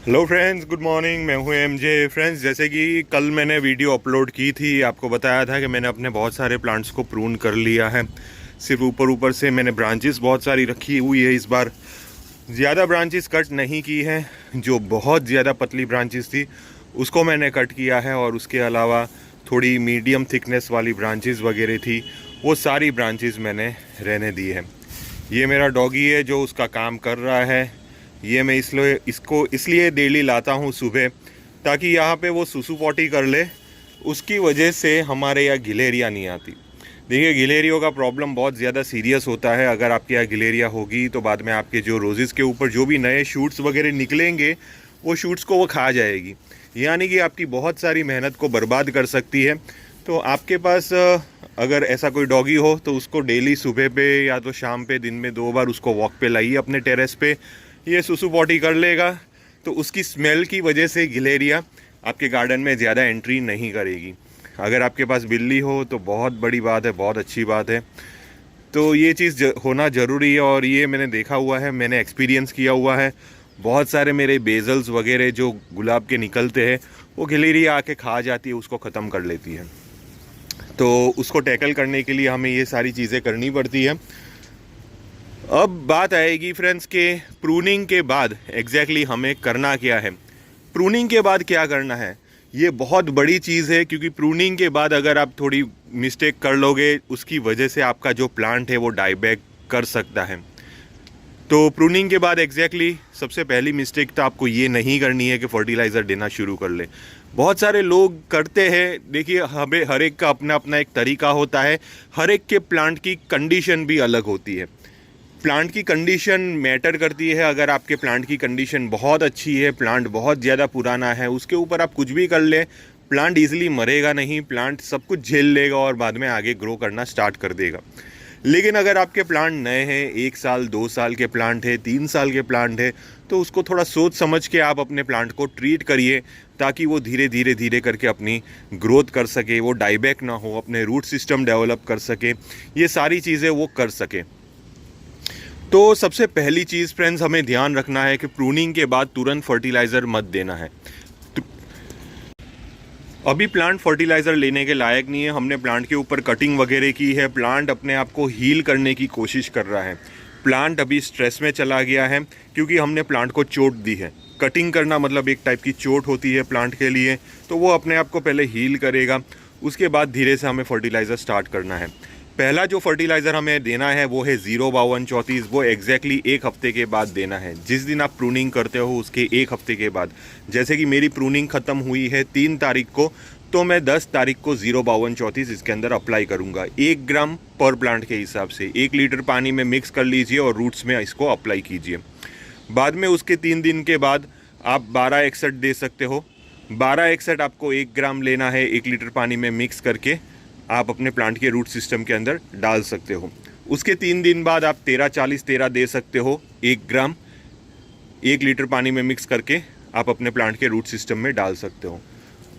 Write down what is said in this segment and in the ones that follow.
Hello friends, good morning. मैं हूं MJ. Friends, जैसे कि कल मैंने वीडियो अपलोड की थी, आपको बताया था कि मैंने अपने बहुत सारे प्लांट्स को प्रून कर लिया है। सिर्फ ऊपर ऊपर से मैंने ब्रांचेस बहुत सारी रखी हुई है। इस बार ज़्यादा ब्रांचेस कट नहीं की है। जो बहुत ज़्यादा पतली ब्रांचेस थी उसको मैंने कट किया है, और उसके अलावा थोड़ी मीडियम थिकनेस वाली ब्रांचेस वगैरह थी, वो सारी ब्रांचेस मैंने रहने दी है। ये मेरा डॉगी है जो उसका काम कर रहा है। ये मैं इसलिए डेली लाता हूँ सुबह, ताकि यहाँ पे वो सुसु पॉटी कर ले। उसकी वजह से हमारे यहाँ गिलेरिया नहीं आती। देखिए, गिलेरियों का प्रॉब्लम बहुत ज़्यादा सीरियस होता है। अगर आपके यहाँ गिलेरिया होगी तो बाद में आपके जो रोजेज़ के ऊपर जो भी नए शूट्स वगैरह निकलेंगे, वो शूट्स को वो खा जाएगी, यानी कि आपकी बहुत सारी मेहनत को बर्बाद कर सकती है। तो आपके पास अगर ऐसा कोई डॉगी हो तो उसको डेली सुबह पे या तो शाम पे, दिन में 2 बार उसको वॉक पे लाइए अपने टेरेस पे। ये सुसु पॉटी कर लेगा तो उसकी स्मेल की वजह से गिलेरिया आपके गार्डन में ज़्यादा एंट्री नहीं करेगी। अगर आपके पास बिल्ली हो तो बहुत बड़ी बात है, बहुत अच्छी बात है। तो ये चीज़ होना ज़रूरी है, और ये मैंने देखा हुआ है, मैंने एक्सपीरियंस किया हुआ है। बहुत सारे मेरे बेजल्स वगैरह जो गुलाब के निकलते हैं, वो गिलेरिया आके खा जाती है, उसको ख़त्म कर लेती है। तो उसको टैकल करने के लिए हमें ये सारी चीज़ें करनी पड़ती है। अब बात आएगी फ्रेंड्स के प्रूनिंग के बाद एग्जैक्टली हमें करना क्या है। प्रूनिंग के बाद क्या करना है, ये बहुत बड़ी चीज़ है, क्योंकि प्रूनिंग के बाद अगर आप थोड़ी मिस्टेक कर लोगे, उसकी वजह से आपका जो प्लांट है वो डाई बैक कर सकता है। तो प्रूनिंग के बाद एग्जैक्टली सबसे पहली मिस्टेक तो आपको ये नहीं करनी है कि फर्टिलाइज़र देना शुरू कर ले। बहुत सारे लोग करते हैं। देखिए, हमें हर एक का अपना अपना एक तरीका होता है। हर एक के प्लांट की कंडीशन भी अलग होती है। प्लांट की कंडीशन मैटर करती है। अगर आपके प्लांट की कंडीशन बहुत अच्छी है, प्लांट बहुत ज़्यादा पुराना है, उसके ऊपर आप कुछ भी कर लें, प्लांट ईजिली मरेगा नहीं, प्लांट सब कुछ झेल लेगा और बाद में आगे ग्रो करना स्टार्ट कर देगा। लेकिन अगर आपके प्लांट नए हैं, 1 साल 2 साल के प्लांट है, 3 साल के प्लांट है, तो उसको थोड़ा सोच समझ के आप अपने प्लांट को ट्रीट करिए, ताकि वो धीरे धीरे धीरे करके अपनी ग्रोथ कर सके, वो डाईबैक ना हो, अपने रूट सिस्टम डेवलप कर सके, ये सारी चीज़ें वो कर सके। तो सबसे पहली चीज़ फ्रेंड्स, हमें ध्यान रखना है कि प्रूनिंग के बाद तुरंत फर्टिलाइज़र मत देना है। तो अभी प्लांट फर्टिलाइज़र लेने के लायक नहीं है। हमने प्लांट के ऊपर कटिंग वगैरह की है, प्लांट अपने आप को हील करने की कोशिश कर रहा है। प्लांट अभी स्ट्रेस में चला गया है, क्योंकि हमने प्लांट को चोट दी है। कटिंग करना मतलब एक टाइप की चोट होती है प्लांट के लिए। तो वो अपने आप को पहले हील करेगा, उसके बाद धीरे से हमें फर्टिलाइज़र स्टार्ट करना है। पहला जो फर्टिलाइज़र हमें देना है वो है 05234। वो एग्जैक्टली 1 हफ्ते के बाद देना है। जिस दिन आप प्रूनिंग करते हो उसके 1 हफ्ते के बाद। जैसे कि मेरी प्रूनिंग ख़त्म हुई है 3 तारीख को, तो मैं 10 तारीख को 05234 इसके अंदर अप्लाई करूँगा। 1 ग्राम पर प्लांट के हिसाब से 1 लीटर पानी में मिक्स कर लीजिए और रूट्स में इसको अप्लाई कीजिए। बाद में उसके 3 दिन के बाद आप 1261 दे सकते हो। 1261 आपको 1 ग्राम लेना है, 1 लीटर पानी में मिक्स करके आप अपने प्लांट के रूट सिस्टम के अंदर डाल सकते हो। उसके 3 दिन बाद आप 1340 दे सकते हो, 1 ग्राम 1 लीटर पानी में मिक्स करके आप अपने प्लांट के रूट सिस्टम में डाल सकते हो।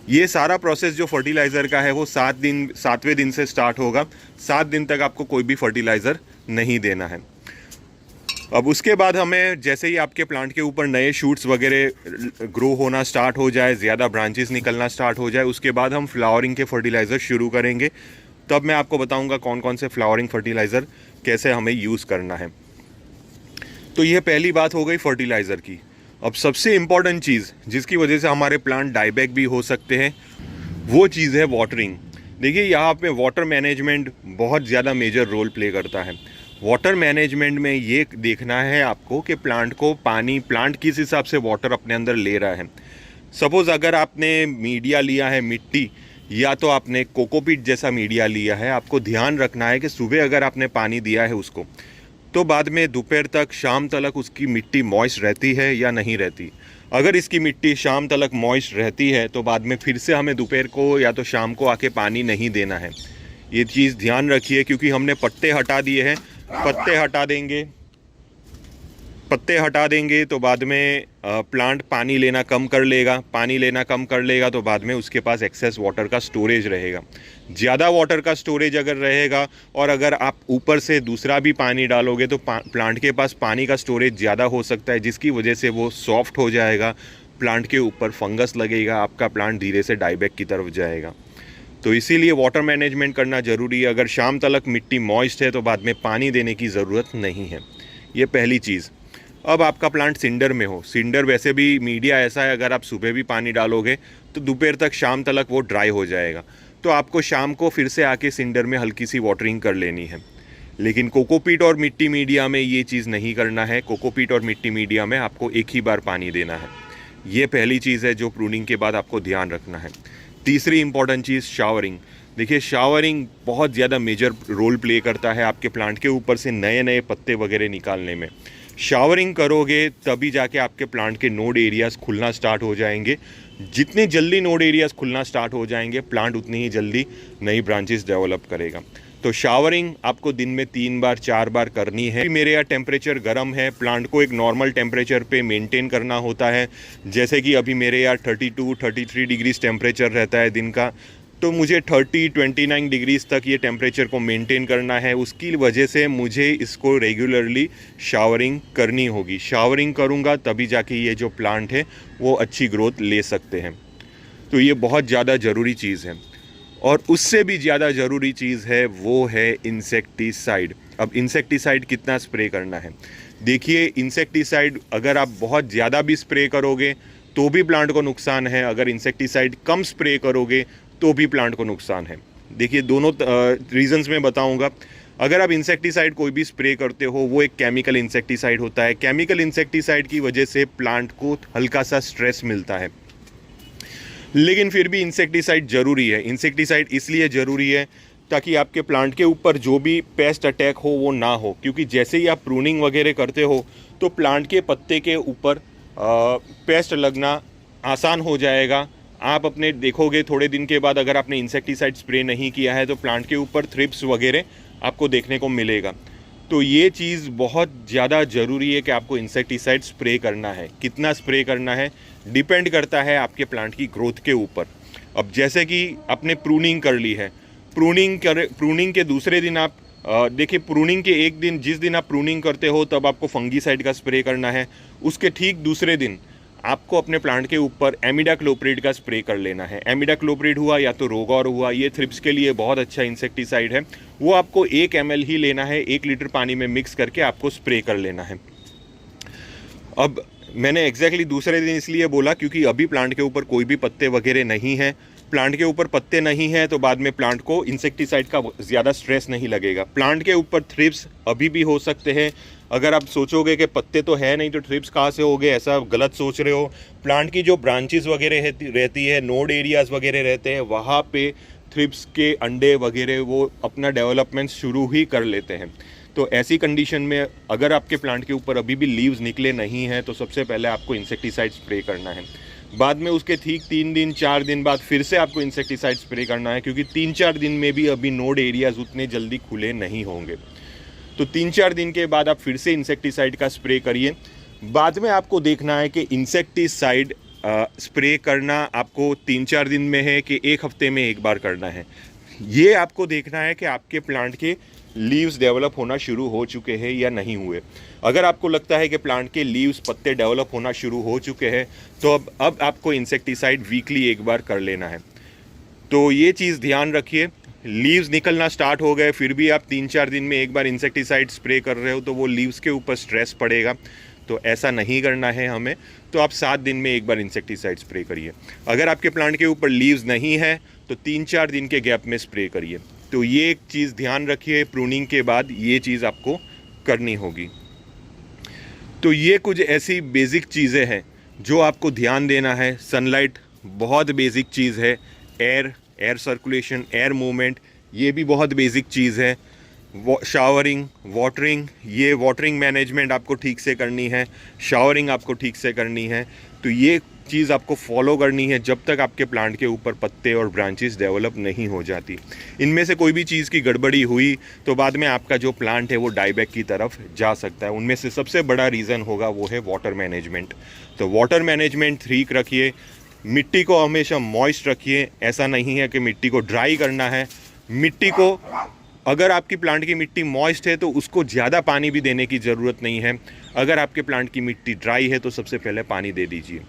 ये सारा प्रोसेस जो फर्टिलाइज़र का है वो 7वें दिन से स्टार्ट होगा। 7 दिन तक आपको कोई भी फर्टिलाइज़र नहीं देना है। अब उसके बाद हमें, जैसे ही आपके प्लांट के ऊपर नए शूट्स वगैरह ग्रो होना स्टार्ट हो जाए, ज़्यादा ब्रांचेस निकलना स्टार्ट हो जाए, उसके बाद हम फ्लावरिंग के फर्टिलाइज़र शुरू करेंगे। तब मैं आपको बताऊंगा कौन कौन से फ्लावरिंग फर्टिलाइज़र कैसे हमें यूज़ करना है। तो यह पहली बात हो गई फर्टिलाइज़र की। अब सबसे इम्पॉर्टेंट चीज़ जिसकी वजह से हमारे प्लांट डाईबैक भी हो सकते हैं, वो चीज़ है वाटरिंग। देखिए, यहाँ पे वाटर मैनेजमेंट बहुत ज़्यादा मेजर रोल प्ले करता है। वाटर मैनेजमेंट में ये देखना है आपको कि प्लांट को पानी, प्लांट किस हिसाब से वाटर अपने अंदर ले रहा है। सपोज़ अगर आपने मीडिया लिया है मिट्टी, या तो आपने कोकोपीट जैसा मीडिया लिया है, आपको ध्यान रखना है कि सुबह अगर आपने पानी दिया है उसको, तो बाद में दोपहर तक, शाम तक उसकी मिट्टी मॉइस्ट रहती है या नहीं रहती। अगर इसकी मिट्टी शाम तक मॉइस्ट रहती है तो बाद में फिर से हमें दोपहर को या तो शाम को आके पानी नहीं देना है। ये चीज़ ध्यान रखिए, क्योंकि हमने पत्ते हटा दिए हैं। पत्ते हटा देंगे तो बाद में प्लांट पानी लेना कम कर लेगा। तो बाद में उसके पास एक्सेस वाटर का स्टोरेज रहेगा। ज़्यादा वाटर का स्टोरेज अगर रहेगा, और अगर आप ऊपर से दूसरा भी पानी डालोगे, तो प्लांट के पास पानी का स्टोरेज ज़्यादा हो सकता है, जिसकी वजह से वो सॉफ्ट हो जाएगा। प्लांट के ऊपर फंगस लगेगा, आपका प्लांट धीरे से डाईबैक की तरफ जाएगा। तो इसीलिए वाटर मैनेजमेंट करना ज़रूरी है। अगर शाम तक मिट्टी मॉइस्ट है तो बाद में पानी देने की ज़रूरत नहीं है। ये पहली चीज़। अब आपका प्लांट सिंडर में हो, सिंडर वैसे भी मीडिया ऐसा है, अगर आप सुबह भी पानी डालोगे तो दोपहर तक शाम तक वो ड्राई हो जाएगा। तो आपको शाम को फिर से आके सिंडर में हल्की सी वाटरिंग कर लेनी है। लेकिन कोकोपीट और मिट्टी मीडिया में ये चीज़ नहीं करना है। कोकोपीट और मिट्टी मीडिया में आपको एक ही बार पानी देना है। ये पहली चीज़ है जो प्रूनिंग के बाद आपको ध्यान रखना है। तीसरी इंपॉर्टेंट चीज़ शावरिंग। देखिए, शावरिंग बहुत ज़्यादा मेजर रोल प्ले करता है आपके प्लांट के ऊपर से नए नए पत्ते वगैरह निकालने में। शावरिंग करोगे तभी जाके आपके प्लांट के नोड एरियाज़ खुलना स्टार्ट हो जाएंगे। जितने जल्दी नोड एरियाज़ खुलना स्टार्ट हो जाएंगे, प्लांट उतनी ही जल्दी नई ब्रांचेस डेवलप करेगा। तो शावरिंग आपको दिन में 3 बार 4 बार करनी है। मेरे यहाँ टेम्परेचर गर्म है, प्लांट को एक नॉर्मल टेम्परेचर पे मेंटेन करना होता है। जैसे कि अभी मेरे यहाँ 32-33 डिग्रीज टेम्परेचर रहता है दिन का, तो मुझे 30-29 डिग्रीज तक ये टेम्परेचर को मेंटेन करना है। उसकी वजह से मुझे इसको रेगुलरली शावरिंग करनी होगी। शावरिंग करूँगा तभी जाके ये जो प्लांट है वो अच्छी ग्रोथ ले सकते हैं। तो ये बहुत ज़्यादा ज़रूरी चीज़ है। और उससे भी ज़्यादा ज़रूरी चीज़ है वो है इंसेक्टिसाइड। अब इंसेक्टिसाइड कितना स्प्रे करना है? देखिए, इंसेक्टिसाइड अगर आप बहुत ज़्यादा भी स्प्रे करोगे तो भी प्लांट को नुकसान है, अगर इंसेक्टिसाइड कम स्प्रे करोगे तो भी प्लांट को नुकसान है। देखिए, दोनों रीजंस मैं बताऊंगा। अगर आप इंसेक्टिसाइड कोई भी स्प्रे करते हो, वो एक केमिकल इंसेक्टिसाइड होता है। केमिकल इंसेक्टिसाइड की वजह से प्लांट को हल्का सा स्ट्रेस मिलता है, लेकिन फिर भी इंसेक्टिसाइड ज़रूरी है। इंसेक्टिसाइड इसलिए ज़रूरी है ताकि आपके प्लांट के ऊपर जो भी पेस्ट अटैक हो वो ना हो, क्योंकि जैसे ही आप प्रूनिंग वगैरह करते हो तो प्लांट के पत्ते के ऊपर पेस्ट लगना आसान हो जाएगा। आप अपने देखोगे थोड़े दिन के बाद, अगर आपने इंसेक्टिसाइड स्प्रे नहीं किया है तो प्लांट के ऊपर थ्रिप्स वगैरह आपको देखने को मिलेगा। तो ये चीज़ बहुत ज़्यादा ज़रूरी है कि आपको इंसेक्टिसाइड स्प्रे करना है। कितना स्प्रे करना है डिपेंड करता है आपके प्लांट की ग्रोथ के ऊपर। अब जैसे कि आपने प्रूनिंग कर ली है, प्रूनिंग के दूसरे दिन आप देखिए, प्रूनिंग के एक दिन, जिस दिन आप प्रूनिंग करते हो तब आपको फंगीसाइड का स्प्रे करना है। उसके ठीक दूसरे दिन आपको अपने प्लांट के ऊपर एमिडाक्लोप्रिड का स्प्रे कर लेना है। एमिडाक्लोप्रिड हुआ या तो रोगौर हुआ, ये थ्रिप्स के लिए बहुत अच्छा इंसेक्टिसाइड है। वो आपको 1 ml ही लेना है, 1 लीटर पानी में मिक्स करके आपको स्प्रे कर लेना है। अब मैंने एग्जैक्टली दूसरे दिन इसलिए बोला क्योंकि अभी प्लांट के ऊपर कोई भी पत्ते वगैरह नहीं है। प्लांट के ऊपर पत्ते नहीं है तो बाद में प्लांट को इंसेक्टिसाइड का ज़्यादा स्ट्रेस नहीं लगेगा। प्लांट के ऊपर थ्रिप्स अभी भी हो सकते हैं। अगर आप सोचोगे कि पत्ते तो है नहीं तो थ्रिप्स कहाँ से हो गए, ऐसा गलत सोच रहे हो। प्लांट की जो ब्रांचेस वगैरह रहती है, नोड एरियाज़ वगैरह रहते हैं, वहाँ पे थ्रिप्स के अंडे वगैरह वो अपना डेवलपमेंट शुरू ही कर लेते हैं। तो ऐसी कंडीशन में अगर आपके प्लांट के ऊपर अभी भी लीव्स निकले नहीं हैं तो सबसे पहले आपको इंसेक्टिसाइड स्प्रे करना है। बाद में उसके ठीक 3 दिन 4 दिन बाद फिर से आपको इंसेक्टिसाइड स्प्रे करना है, क्योंकि 3-4 दिन में भी अभी नोड एरियाज़ उतने जल्दी खुले नहीं होंगे। तो 3-4 दिन के बाद आप फिर से इंसेक्टिसाइड का स्प्रे करिए। बाद में आपको देखना है कि इंसेक्टिसाइड स्प्रे करना आपको 3-4 दिन में है कि 1 हफ्ते में एक बार करना है। ये आपको देखना है कि आपके प्लांट के लीव्स डेवलप होना शुरू हो चुके हैं या नहीं हुए। अगर आपको लगता है कि प्लांट के लीव्स पत्ते डेवलप होना शुरू हो चुके हैं तो अब आपको इंसेक्टिसाइड वीकली एक बार कर लेना है। तो ये चीज़ ध्यान रखिए। लीव्स निकलना स्टार्ट हो गए फिर भी आप 3-4 दिन में एक बार इंसेक्टिसाइड स्प्रे कर रहे हो तो वो लीव्स के ऊपर स्ट्रेस पड़ेगा, तो ऐसा नहीं करना है हमें। तो आप 7 दिन में एक बार इंसेक्टिसाइड स्प्रे करिए। अगर आपके प्लांट के ऊपर लीव्स नहीं है तो 3-4 दिन के गैप में स्प्रे करिए। तो ये एक चीज़ ध्यान रखिए, प्रूनिंग के बाद ये चीज़ आपको करनी होगी। तो ये कुछ ऐसी बेसिक चीज़ें हैं जो आपको ध्यान देना है। सनलाइट बहुत बेसिक चीज़ है। एयर सर्कुलेशन, एयर मूवमेंट, ये भी बहुत बेसिक चीज़ है। शावरिंग, वाटरिंग, ये वाटरिंग मैनेजमेंट आपको ठीक से करनी है, शावरिंग आपको ठीक से करनी है। तो ये चीज़ आपको फॉलो करनी है जब तक आपके प्लांट के ऊपर पत्ते और ब्रांचेस डेवलप नहीं हो जाती। इनमें से कोई भी चीज़ की गड़बड़ी हुई तो बाद में आपका जो प्लांट है वो डाईबैक की तरफ जा सकता है। उनमें से सबसे बड़ा रीज़न होगा वो है वाटर मैनेजमेंट। तो वाटर मैनेजमेंट ठीक रखिए। मिट्टी को हमेशा मॉइस्ट रखिए। ऐसा नहीं है कि मिट्टी को ड्राई करना है। मिट्टी को, अगर आपकी प्लांट की मिट्टी मॉइस्ट है तो उसको ज़्यादा पानी भी देने की ज़रूरत नहीं है। अगर आपके प्लांट की मिट्टी ड्राई है तो सबसे पहले पानी दे दीजिए।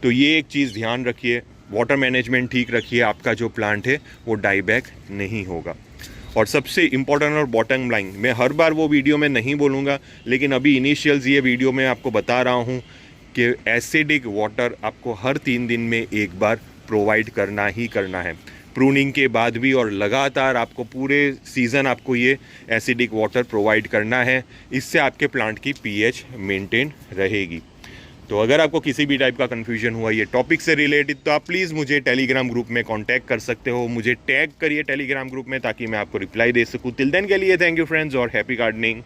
तो ये एक चीज़ ध्यान रखिए, वाटर मैनेजमेंट ठीक रखिए, आपका जो प्लांट है वो डाई बैक नहीं होगा। और सबसे इम्पोर्टेंट और बॉटम लाइन, मैं हर बार वो वीडियो में नहीं बोलूँगा, लेकिन अभी इनिशियल्स ये वीडियो में आपको बता रहा हूँ कि एसिडिक वाटर आपको हर 3 दिन में एक बार प्रोवाइड करना ही करना है। प्रूनिंग के बाद भी और लगातार आपको पूरे सीज़न आपको ये एसिडिक वाटर प्रोवाइड करना है। इससे आपके प्लांट की पीएच मेंटेन रहेगी। तो अगर आपको किसी भी टाइप का कन्फ्यूजन हुआ ये टॉपिक से रिलेटेड, तो आप प्लीज़ मुझे टेलीग्राम ग्रुप में कांटेक्ट कर सकते हो, मुझे टैग करिए टेलीग्राम ग्रुप में ताकि मैं आपको रिप्लाई दे सकूँ। टिल देन के लिए थैंक यू फ्रेंड्स और हैप्पी गार्डनिंग।